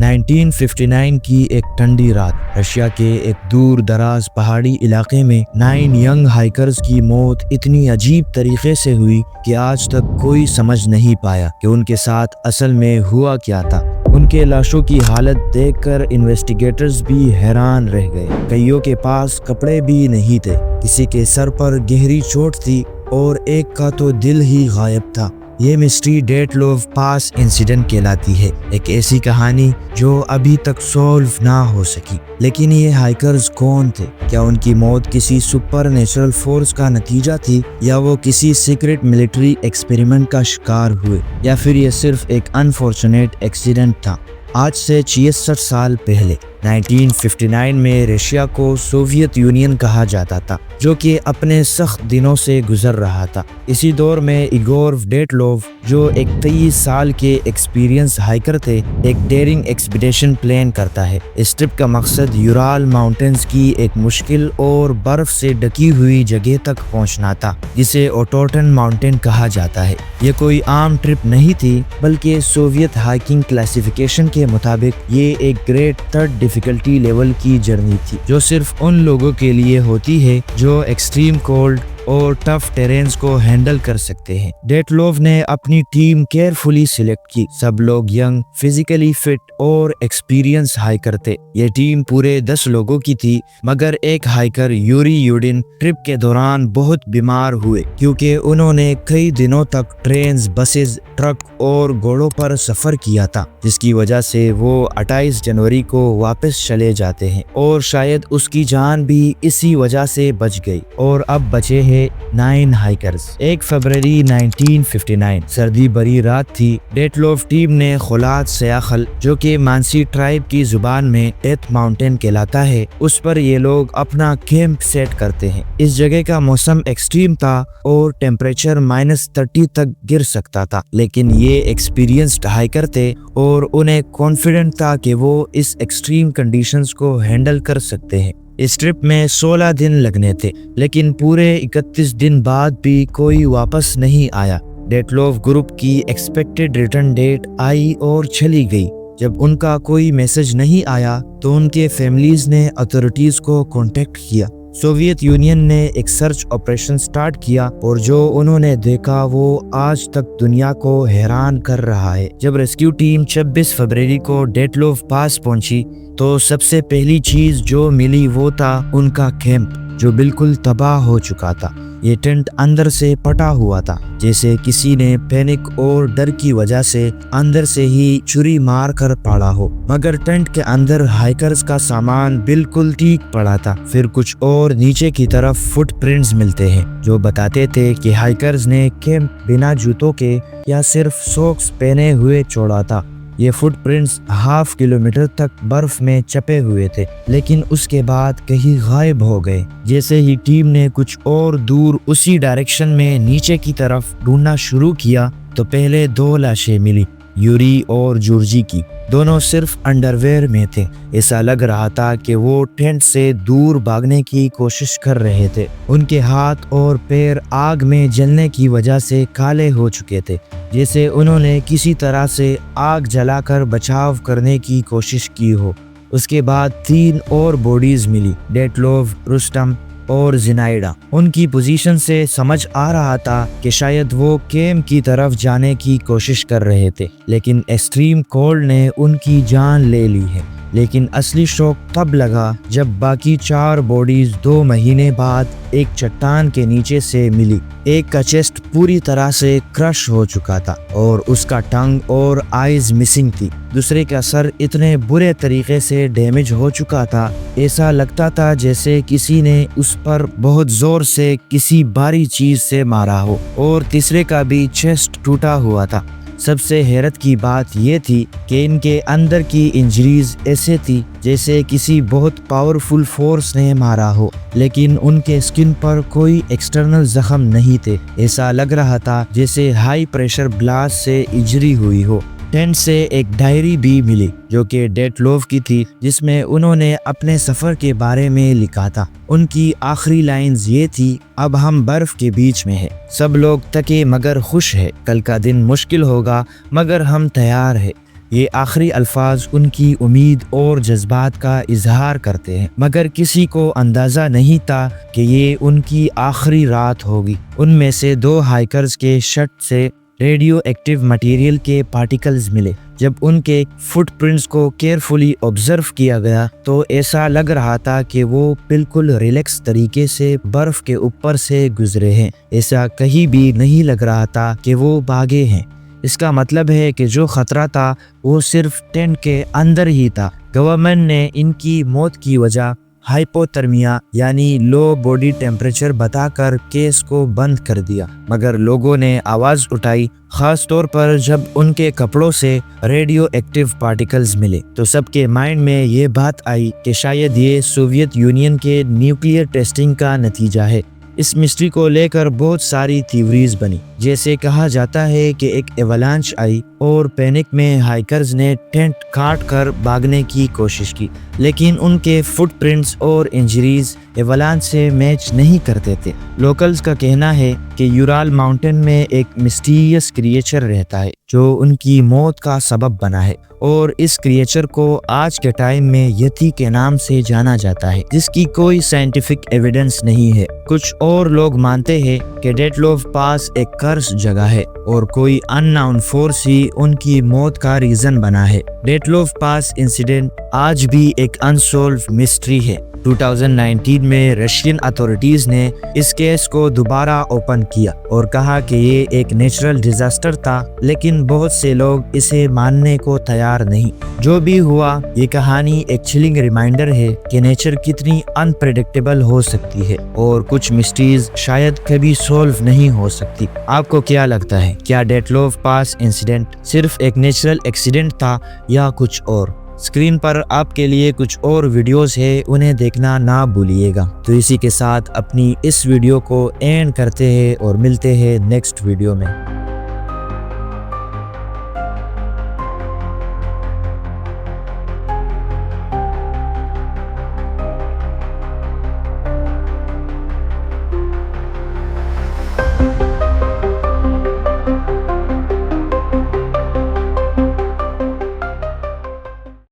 1959 की एक ठंडी रात रशिया के एक दूर दराज पहाड़ी इलाके में 9 यंग हाइकर्स की मौत इतनी अजीब तरीके से हुई कि आज तक कोई समझ नहीं पाया कि उनके साथ असल में हुआ क्या था। उनके लाशों की हालत देखकर इन्वेस्टिगेटर्स भी हैरान रह गए। कईयों के पास कपड़े भी नहीं थे, किसी के सर पर गहरी चोट थी और एक का तो दिल ही गायब था। ये मिस्ट्री डेटलोव पास इंसिडेंट कहलाती है, एक ऐसी कहानी जो अभी तक सॉल्व ना हो सकी। लेकिन ये हाइकर्स कौन थे? क्या उनकी मौत किसी सुपर नेचुरल फोर्स का नतीजा थी, या वो किसी सीक्रेट मिलिट्री एक्सपेरिमेंट का शिकार हुए, या फिर ये सिर्फ एक अनफॉर्चुनेट एक्सीडेंट था? आज से 66 साल पहले 1959 में रशिया को सोवियत यूनियन कहा जाता था, जो कि अपने सख्त दिनों से गुजर रहा था। इसी दौर में इगोर डेटलोव, जो एक 23 साल के एक्सपीरियंस हाइकर थे, एक डेयरिंग एक्सपीडिशन प्लान करता है। इस ट्रिप का मकसद यूराल माउंटेन्स की एक मुश्किल और बर्फ से ढकी हुई जगह तक पहुंचना था, जिसे ओटोटन माउंटेन कहा जाता है। ये कोई आम ट्रिप नहीं थी, बल्कि सोवियत हाइकिंग क्लासिफिकेशन के मुताबिक ये एक ग्रेट थर्ड डिफिकल्टी लेवल की जर्नी थी, जो सिर्फ उन लोगों के लिए होती है जो एक्सट्रीम कोल्ड और टफ टेरेन्स को हैंडल कर सकते हैं। डेटलोव ने अपनी टीम केयरफुली सिलेक्ट की। सब लोग यंग, फिजिकली फिट और एक्सपीरियंस हाइकर थे। ये टीम पूरे 10 लोगों की थी, मगर एक हाइकर यूरी यूडिन ट्रिप के दौरान बहुत बीमार हुए, क्योंकि उन्होंने कई दिनों तक ट्रेन्स, बसेस, ट्रक और घोड़ों पर सफर किया था, जिसकी वजह से वो 28 जनवरी को वापस चले जाते हैं, और शायद उसकी जान भी इसी वजह से बच गई। और अब बचे हैं 9 हाइकर्स। 1 फरवरी 1959 सर्दी भरी रात थी। डेटलोव टीम ने खुलात सयाखल, जो कि मानसी ट्राइब की जुबान में डेथ माउंटेन कहलाता है, उस पर ये लोग अपना कैंप सेट करते हैं। इस जगह का मौसम एक्सट्रीम था और टेम्परेचर -30 तक गिर सकता था, लेकिन ये एक्सपीरियंस्ड हाइकर थे और उन्हें कॉन्फिडेंट था कि वो इस एक्सट्रीम कंडीशंस को हैंडल कर सकते हैं। इस ट्रिप में 16 दिन लगने थे, लेकिन पूरे 31 दिन बाद भी कोई वापस नहीं आया। डेटलोव ग्रुप की एक्सपेक्टेड रिटर्न डेट आई और चली गई। जब उनका कोई मैसेज नहीं आया तो उनके फैमिलीज ने अथॉरिटीज को कांटेक्ट किया। सोवियत यूनियन ने एक सर्च ऑपरेशन स्टार्ट किया, और जो उन्होंने देखा वो आज तक दुनिया को हैरान कर रहा है। जब रेस्क्यू टीम 26 फरवरी को डेटलोव पास पहुंची तो सबसे पहली चीज जो मिली वो था उनका कैंप, जो बिल्कुल तबाह हो चुका था। ये टेंट अंदर से फटा हुआ था, जैसे किसी ने पैनिक और डर की वजह से अंदर से ही छुरी मार कर पाड़ा हो। मगर टेंट के अंदर हाइकर्स का सामान बिल्कुल ठीक पड़ा था। फिर कुछ और नीचे की तरफ फुटप्रिंट्स मिलते हैं, जो बताते थे कि हाइकर्स ने कैंप बिना जूतों के या सिर्फ सॉक्स पहने हुए छोड़ा था। ये फुटप्रिंट्स ½ किलोमीटर तक बर्फ में चपे हुए थे, लेकिन उसके बाद कहीं गायब हो गए। जैसे ही टीम ने कुछ और दूर उसी डायरेक्शन में नीचे की तरफ ढूंढना शुरू किया तो पहले 2 लाशें मिली, यूरी और जॉर्जी की। दोनों सिर्फ अंडरवेयर में थे। ऐसा लग रहा था कि वो टेंट से दूर भागने की कोशिश कर रहे थे। उनके हाथ और पैर आग में जलने की वजह से काले हो चुके थे, जैसे उन्होंने किसी तरह से आग जलाकर बचाव करने की कोशिश की हो। उसके बाद 3 और बॉडीज मिली, डेटलोव, रुस्तम और जिनाइडा। उनकी पोजीशन से समझ आ रहा था कि शायद वो कैंप की तरफ जाने की कोशिश कर रहे थे, लेकिन एक्सट्रीम कोल्ड ने उनकी जान ले ली है। लेकिन असली शौक तब लगा जब बाकी 4 बॉडीज 2 महीने बाद एक चट्टान के नीचे से मिली। एक का चेस्ट पूरी तरह से क्रश हो चुका था और उसका टंग और आईज मिसिंग थी। दूसरे का सर इतने बुरे तरीके से डैमेज हो चुका था, ऐसा लगता था जैसे किसी ने उस पर बहुत जोर से किसी भारी चीज से मारा हो। और तीसरे का भी चेस्ट टूटा हुआ था। सबसे हैरत की बात यह थी कि इनके अंदर की इंजरीज ऐसे थी जैसे किसी बहुत पावरफुल फोर्स ने मारा हो, लेकिन उनके स्किन पर कोई एक्सटर्नल जख्म नहीं थे। ऐसा लग रहा था जैसे हाई प्रेशर ब्लास्ट से इंजरी हुई हो। टेंट से एक डायरी भी मिली, जो कि डेटलोव की थी, जिसमें उन्होंने अपने सफ़र के बारे में लिखा था। उनकी आखिरी लाइंस ये थी, अब हम बर्फ के बीच में हैं, सब लोग थके मगर खुश है, कल का दिन मुश्किल होगा मगर हम तैयार है। یہ آخری الفاظ ان کی امید اور جذبات کا اظہار کرتے ہیں، مگر کسی کو اندازہ نہیں تھا کہ یہ ان کی آخری رات ہوگی۔ ان میں سے 2 ہائیکرز کے شرٹ سے ریڈیو ایکٹیو مٹیریل کے پارٹیکلز ملے۔ جب ان کے فٹ پرنٹس کو کیئرفلی آبزرو کیا گیا تو ایسا لگ رہا تھا کہ وہ بالکل ریلیکس طریقے سے برف کے اوپر سے گزرے ہیں۔ ایسا کہیں بھی نہیں لگ رہا تھا کہ وہ بھاگے ہیں۔ اس کا مطلب ہے کہ جو خطرہ تھا وہ صرف ٹینٹ کے اندر ہی تھا۔ گورنمنٹ نے ان کی موت کی وجہ ہائپوترمیا یعنی لو باڈی ٹیمپریچر بتا کر کیس کو بند کر دیا، مگر لوگوں نے آواز اٹھائی، خاص طور پر جب ان کے کپڑوں سے ریڈیو ایکٹیو پارٹیکلز ملے تو سب کے مائنڈ میں یہ بات آئی کہ شاید یہ سوویت یونین کے نیوکلیئر ٹیسٹنگ کا نتیجہ ہے۔ اس مسٹری کو لے کر بہت ساری تھیوریز بنی، جیسے کہا جاتا ہے کہ ایک ایولانچ آئی اور پینک میں ہائیکرز نے ٹینٹ کاٹ کر بھاگنے کی کوشش کی، لیکن ان کے فٹ پرنٹس اور انجریز ایولانچ سے میچ نہیں کرتے تھے۔ لوکلز کا کہنا ہے کہ یورال ماؤنٹین میں ایک مسٹیریس کریچر رہتا ہے جو ان کی موت کا سبب بنا ہے، اور اس کریچر کو آج کے ٹائم میں یتی کے نام سے جانا جاتا ہے، جس کی کوئی سائنٹیفک ایویڈنس نہیں ہے۔ کچھ اور لوگ مانتے ہیں کہ ڈیٹلوف پاس ایک کرس جگہ ہے اور کوئی ان ناؤن فورس ہی ان کی موت کا ریزن بنا ہے۔ ڈیٹلوف پاس انسیڈنٹ آج بھی ایک انسولوڈ مسٹری ہے۔ 2019 میں رشین اتھارٹیز نے اس کیس کو دوبارہ اوپن کیا اور کہا کہ یہ ایک نیچرل ڈیزاسٹر تھا، لیکن بہت سے لوگ اسے ماننے کو تیار نہیں۔ جو بھی ہوا، یہ کہانی ایک چلنگ ریمائنڈر ہے کہ نیچر کتنی انپریڈکٹیبل ہو سکتی ہے اور کچھ مسٹریز شاید کبھی سولو نہیں ہو سکتی۔ آپ کو کیا لگتا ہے، کیا ڈیٹلوف پاس انسیڈنٹ صرف ایک نیچرل ایکسیڈنٹ تھا یا کچھ اور؟ اسکرین پر آپ کے لیے کچھ اور ویڈیوز ہے، انہیں دیکھنا نہ بھولیے گا۔ تو اسی کے ساتھ اپنی اس ویڈیو کو اینڈ کرتے ہیں اور ملتے ہیں نیکسٹ ویڈیو میں۔